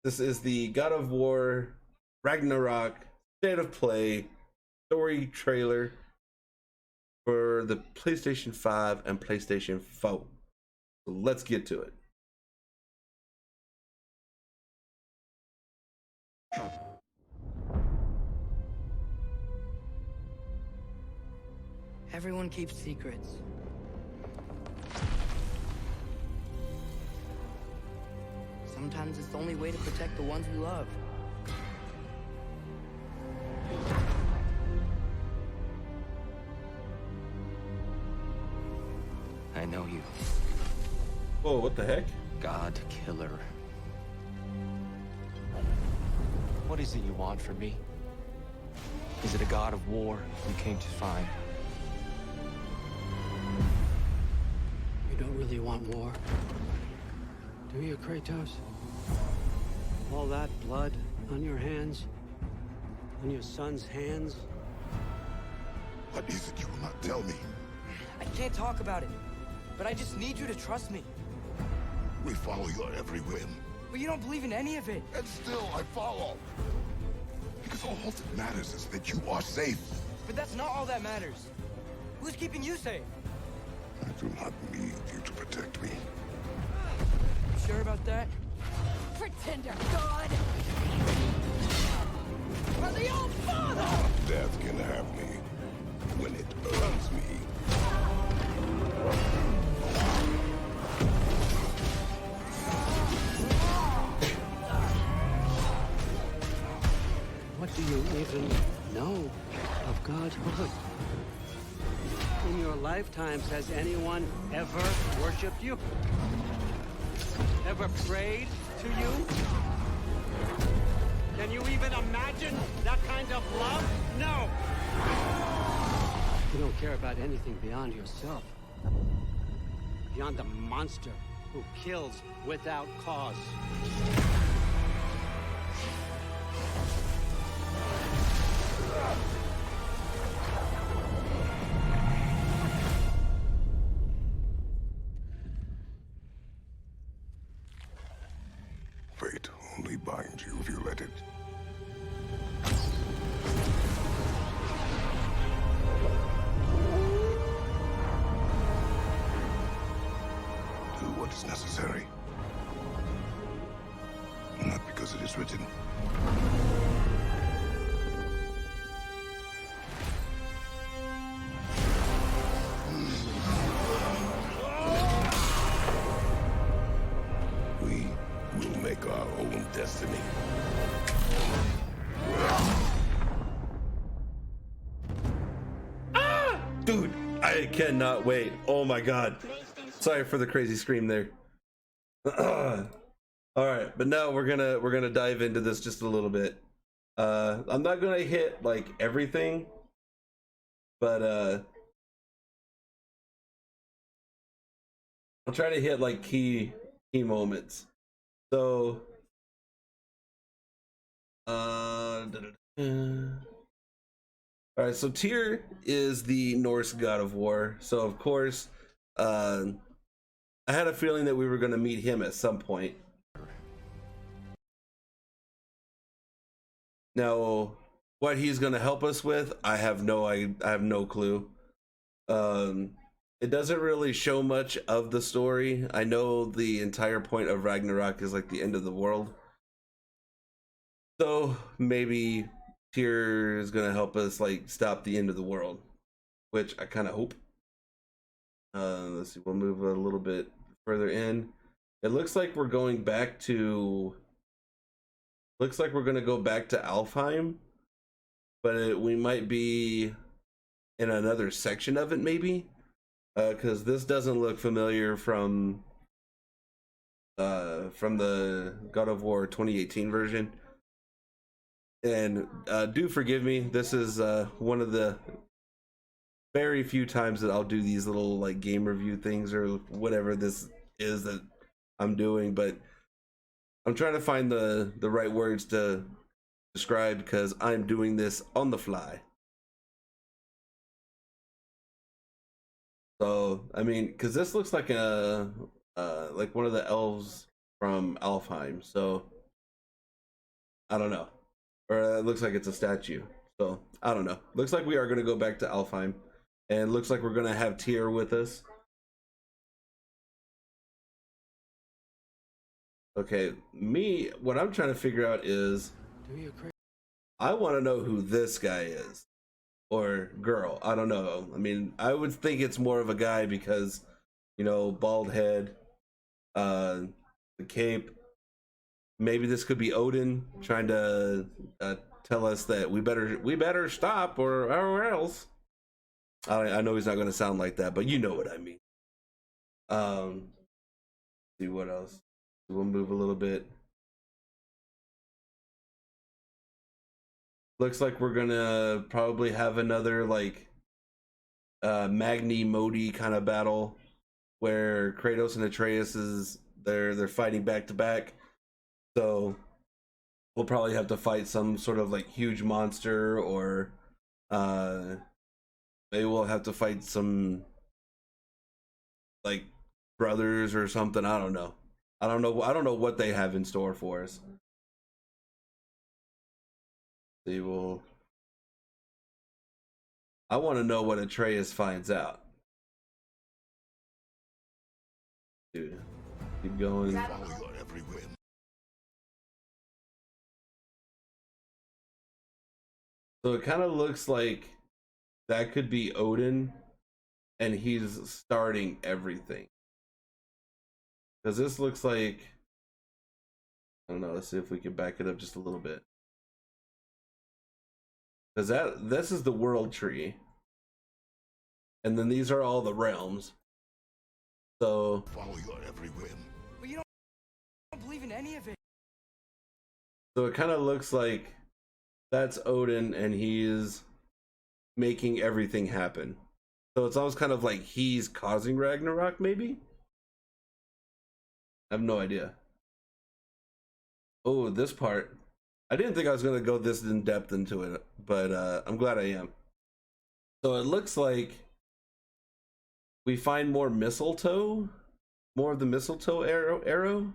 This is the God of War Ragnarok State of Play story trailer for the PlayStation 5 and PlayStation 4. So let's get to it. Everyone keeps secrets. Sometimes it's the only way to protect the ones we love. I know you. Whoa, what the heck? God Killer. What is it you want from me? Is it a god of war you came to find? You don't really want war, do you, Kratos? All that blood on your hands? On your son's hands? What is it you will not tell me? I can't talk about it, but I just need you to trust me. We follow your every whim. But you don't believe in any of it. And still I follow. Because all that matters is that you are safe. But that's not all that matters. Who's keeping you safe? I do not need you to protect me. You sure about that? Pretender god! For the old father! Death can have me when it earns me. What do you even know of godhood? In your lifetimes, has anyone ever worshipped you? Ever prayed to you? Can you even imagine that kind of love? No! You don't care about anything beyond yourself. Beyond the monster who kills without cause. Fate only binds you if you let it. Do what is necessary. Not because it is written. We will make our own destiny. Dude, I cannot wait. Oh my god. Sorry for the crazy scream there. All right, but now we're gonna dive into this just a little bit. I'm not gonna hit like everything, but I'll try to hit like key moments. So all right, so Tyr is the Norse god of war. So of course, I had a feeling that we were going to meet him at some point. Now, what he's going to help us with, I have no clue. It doesn't really show much of the story. I know the entire point of Ragnarok is like the end of the world. So maybe Tyr is gonna help us like stop the end of the world, which I kind of hope. Let's see, we'll move a little bit further in. It looks like we're going back to. Looks like we're gonna go back to Alfheim, but we might be in another section of it, maybe, because this doesn't look familiar from the God of War 2018 version. And do forgive me, this is one of the very few times that I'll do these little like game review things or whatever this is that I'm doing, but I'm trying to find the right words to describe because I'm doing this on the fly. So I mean, because this looks like a like one of the elves from Alfheim, so I don't know. Or it looks like it's a statue. So I don't know. Looks like we are going to go back to Alfheim, and looks like we're going to have Tyr with us. Okay, what I'm trying to figure out is, I want to know who this guy is, or girl. I don't know. I mean, I would think it's more of a guy because, you know, bald head, the cape. Maybe this could be Odin trying to tell us that we better stop or else. I know he's not going to sound like that, but you know what I mean. See what else. We'll move a little bit. Looks like we're gonna probably have another like Magni Modi kind of battle where Kratos and Atreus they're fighting back to back. So we'll probably have to fight some sort of like huge monster, or maybe we'll have to fight some like brothers or something. I don't know. I don't know what they have in store for us. See, I want to know what Atreus finds out. Dude, keep going. Follow your every whim. So it kind of looks like that could be Odin, and he's starting everything. Because this looks like, I don't know, let's see if we can back it up just a little bit. Because this is the world tree. And then these are all the realms. So Follow your every whim. But you don't believe in any of it. So it kind of looks like that's Odin, and he's making everything happen. So it's almost kind of like he's causing Ragnarok, maybe? I have no idea. Oh, this part. I didn't think I was going to go this in depth into it, but I'm glad I am. So it looks like we find more mistletoe, more of the mistletoe arrow.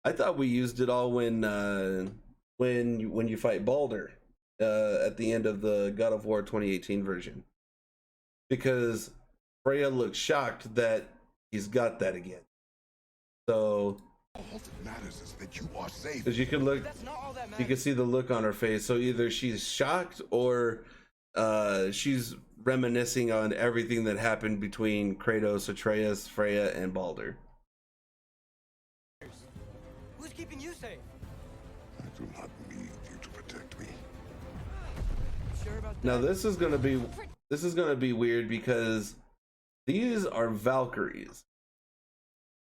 I thought we used it all when you fight Baldur at the end of the God of War 2018 version, because Freya looks shocked that he's got that again. So All that matters is that you are safe. because you can look, That's not all that matters. you can see the look on her face. So either she's shocked or she's reminiscing on everything that happened between Kratos, Atreus, Freya, and Baldur. Who's keeping you safe? I do not need you to protect me. Sure about that? Now this is gonna be weird because these are Valkyries,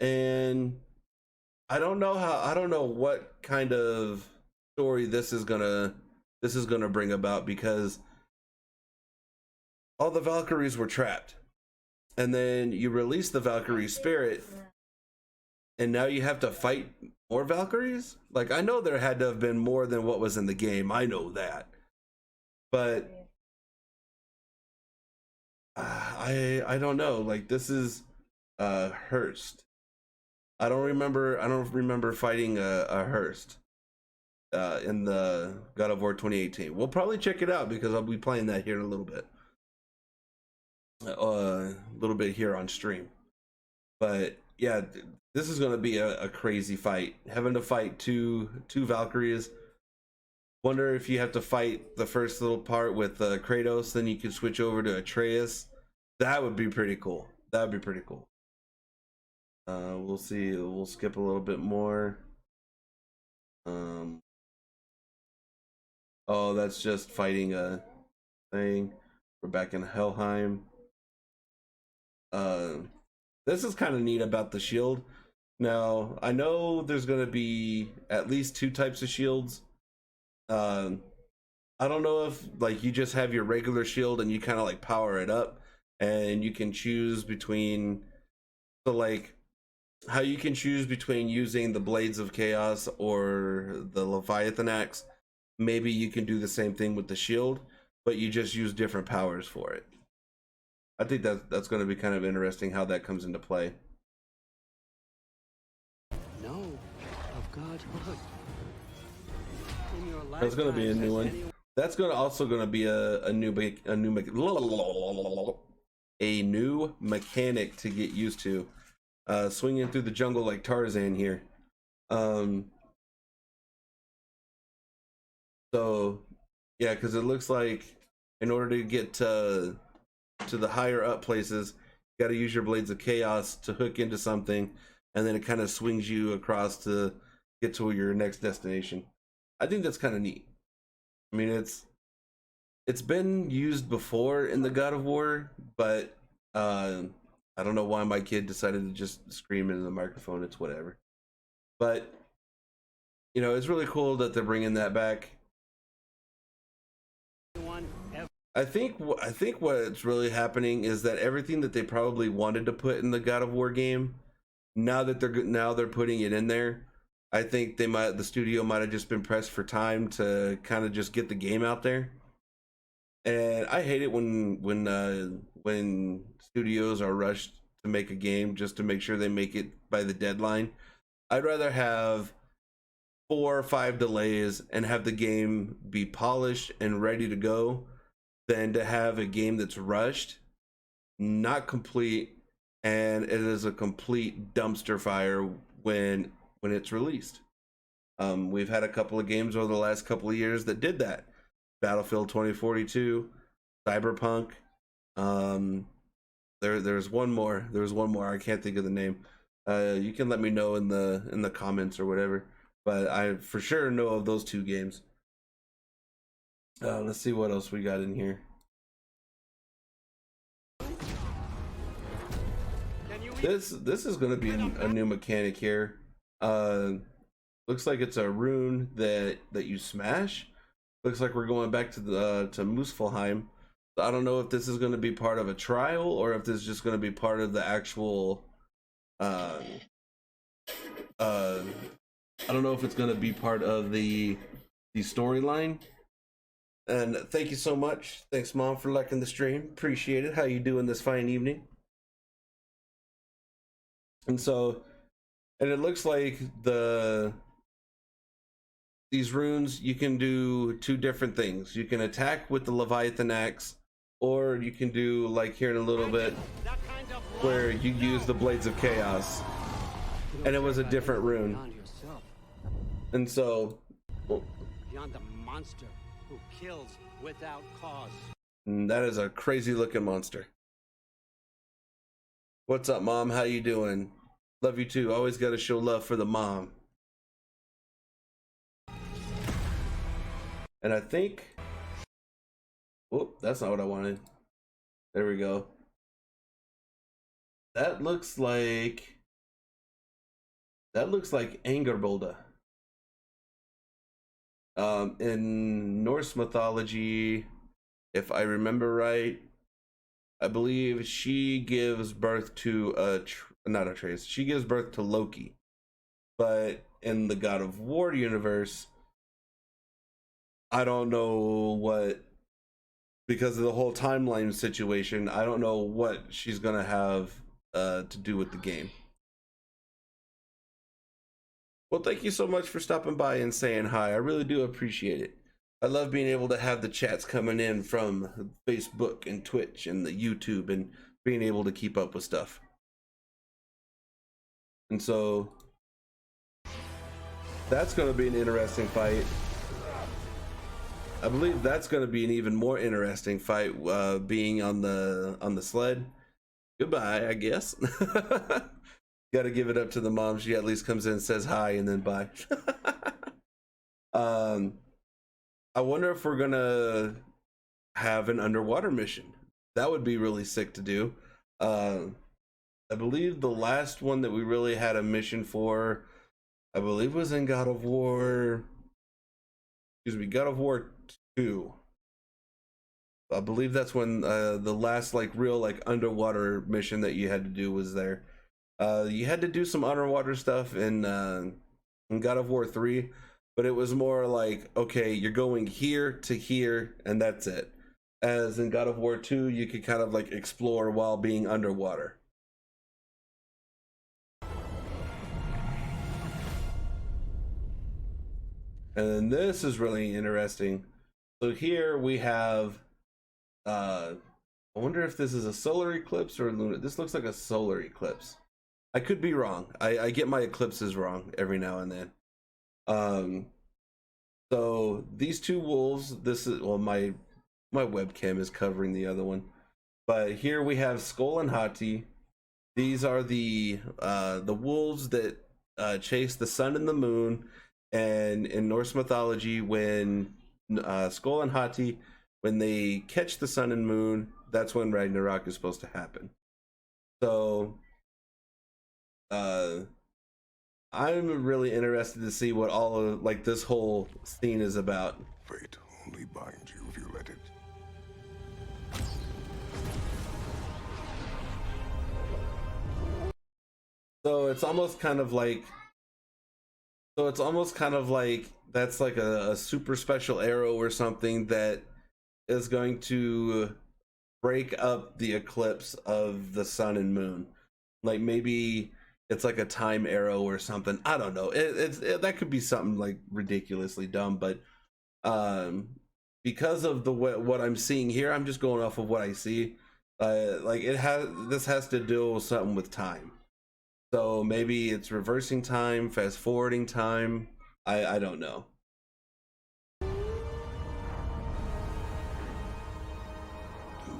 and I don't know what kind of story this is gonna bring about, because all the Valkyries were trapped, and then you release the Valkyrie spirit, and now you have to fight more Valkyries. Like, I know there had to have been more than what was in the game, I know that, but I don't know. Like, this is Hurst. I don't remember fighting a Hurst in the God of War 2018. We'll probably check it out because I'll be playing that here in a little bit. A little bit here on stream. But yeah, this is going to be a crazy fight. Having to fight two Valkyries. Wonder if you have to fight the first little part with Kratos, then you can switch over to Atreus. That would be pretty cool. That would be pretty cool. We'll see. We'll skip a little bit more. Oh, that's just fighting a thing. We're back in Helheim. This is kind of neat about the shield. Now, I know there's going to be at least 2 types of shields. I don't know if like you just have your regular shield and you kind of like power it up, and you can choose between, so like how you can choose between using the Blades of Chaos or the Leviathan Axe. Maybe you can do the same thing with the shield, but you just use different powers for it. I think that's going to be kind of interesting how that comes into play. Know of God's blood. That's gonna be a new one. That's also gonna be a new mechanic to get used to. Swinging through the jungle like Tarzan here. So yeah, because it looks like in order to get to the higher up places, you got to use your blades of chaos to hook into something, and then it kind of swings you across to get to your next destination. I think that's kind of neat. I mean, it's been used before in the God of War, but I don't know why my kid decided to just scream into the microphone. It's whatever. But you know, it's really cool that they're bringing that back. I think what's really happening is that everything that they probably wanted to put in the God of War game, now they're putting it in there. I think the studio might have just been pressed for time to kind of just get the game out there. And I hate it when studios are rushed to make a game just to make sure they make it by the deadline. I'd rather have 4 or 5 delays and have the game be polished and ready to go than to have a game that's rushed, not complete, and it is a complete dumpster fire when it's released. We've had a couple of games over the last couple of years that did that. Battlefield 2042, Cyberpunk. There's one more. I can't think of the name. You can let me know in the comments or whatever. But I for sure know of those 2 games. Let's see what else we got in here. This is going to be a new mechanic here. Looks like it's a rune that you smash. Looks like we're going back to Muspelheim. So I don't know if this is going to be part of a trial or if this is just going to be part of the actual. I don't know if it's going to be part of the storyline. And thank you so much. Thanks, Mom, for liking the stream. Appreciate it. How you doing this fine evening? And it looks like these runes, you can do 2 different things. You can attack with the Leviathan axe, or you can do like here in a little bit where you use the Blades of Chaos, and it was a different rune. And so beyond the monster who kills without cause. That is a crazy looking monster. What's up, Mom? How you doing? Love you too. Always got to show love for the mom. And I think, oh, that's not what I wanted. There we go. That looks like Angerbolda. In Norse mythology, if I remember right, I believe she gives birth to not Atreus. She gives birth to Loki. But in the God of War universe, I don't know what, because of the whole timeline situation, I don't know what she's gonna have to do with the game. Well, thank you so much for stopping by and saying hi. I really do appreciate it. I love being able to have the chats coming in from Facebook and Twitch and the YouTube and being able to keep up with stuff. And so that's going to be an interesting fight. I believe that's going to be an even more interesting fight, being on the sled. Goodbye, I guess. Got to give it up to the mom. She at least comes in, says hi, and then bye. I wonder if we're gonna have an underwater mission. That would be really sick to do. I believe the last one that we really had a mission for, I believe, was in God of War. God of War 2. I believe that's when the last real underwater mission that you had to do was there. You had to do some underwater stuff in God of War 3, but it was more like, okay, you're going here to here, and that's it. As in God of War 2, you could kind of explore while being underwater. And then this is really interesting. So here we have, I wonder if this is a solar eclipse or a lunar. This looks like a solar eclipse. I could be wrong. I get my eclipses wrong every now and then. So these two wolves, this is, well, my webcam is covering the other one. But here we have Skull and Hati. These are the wolves that chase the sun and the moon. And in Norse mythology, when Skull and Hati, when they catch the sun and moon, that's when Ragnarok is supposed to happen. So I'm really interested to see what all of like this whole scene is about. Fate only binds you if you let it. So it's almost kind of like that's like a super special arrow or something that is going to break up the eclipse of the sun and moon. Like maybe it's like a time arrow or something. I don't know. That could be something like ridiculously dumb, but because of what I'm seeing here, I'm just going off of what I see. Like this has to do with something with time. So maybe it's reversing time, fast forwarding time. I don't know. Do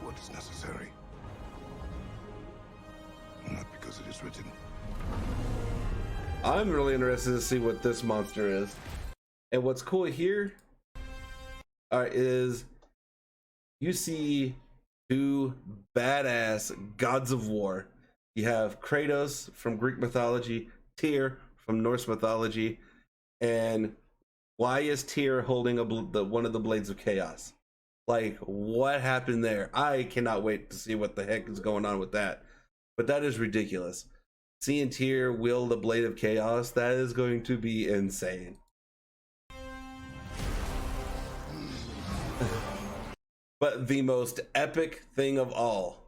what is necessary. Not because it is written. I'm really interested to see what this monster is. And what's cool here is you see two badass gods of war. You have Kratos from Greek mythology, Tyr from Norse mythology, and why is Tyr holding one of the blades of chaos? Like, what happened there? I cannot wait to see what the heck is going on with that. But that is ridiculous. Seeing Tyr wield the blade of chaos, that is going to be insane. But the most epic thing of all,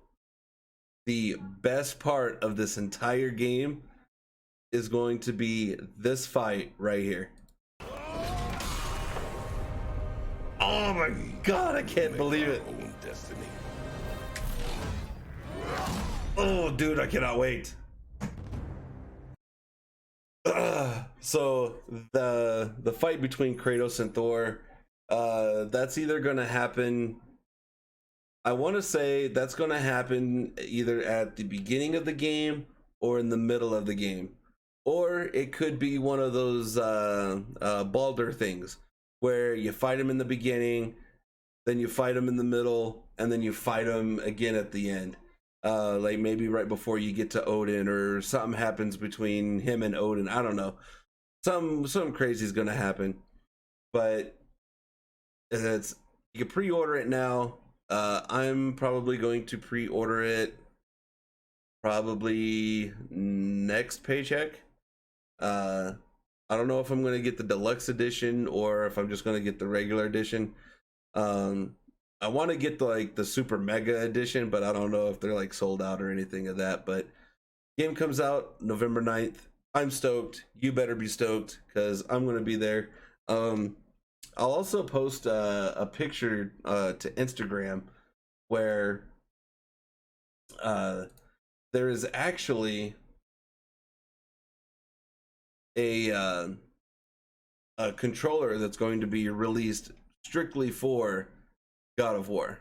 the best part of this entire game, is going to be this fight right here. Oh my god, I can't believe it. Own destiny. Oh dude, I cannot wait. So the fight between Kratos and Thor, that's either gonna happen, I want to say that's going to happen either at the beginning of the game or in the middle of the game. Or it could be one of those Baldur things where you fight him in the beginning, then you fight him in the middle, and then you fight him again at the end. Like maybe right before you get to Odin, or something happens between him and Odin. I don't know. Something crazy is going to happen. But you can pre-order it now. I'm probably going to pre-order it probably next paycheck. I don't know if I'm going to get the deluxe edition or if I'm just going to get the regular edition. I want to get the super mega edition, but I don't know if they're like sold out or anything of that. But game comes out November 9th. I'm stoked. You better be stoked because I'm going to be there. I'll also post a picture to Instagram where there is actually a controller that's going to be released strictly for God of War.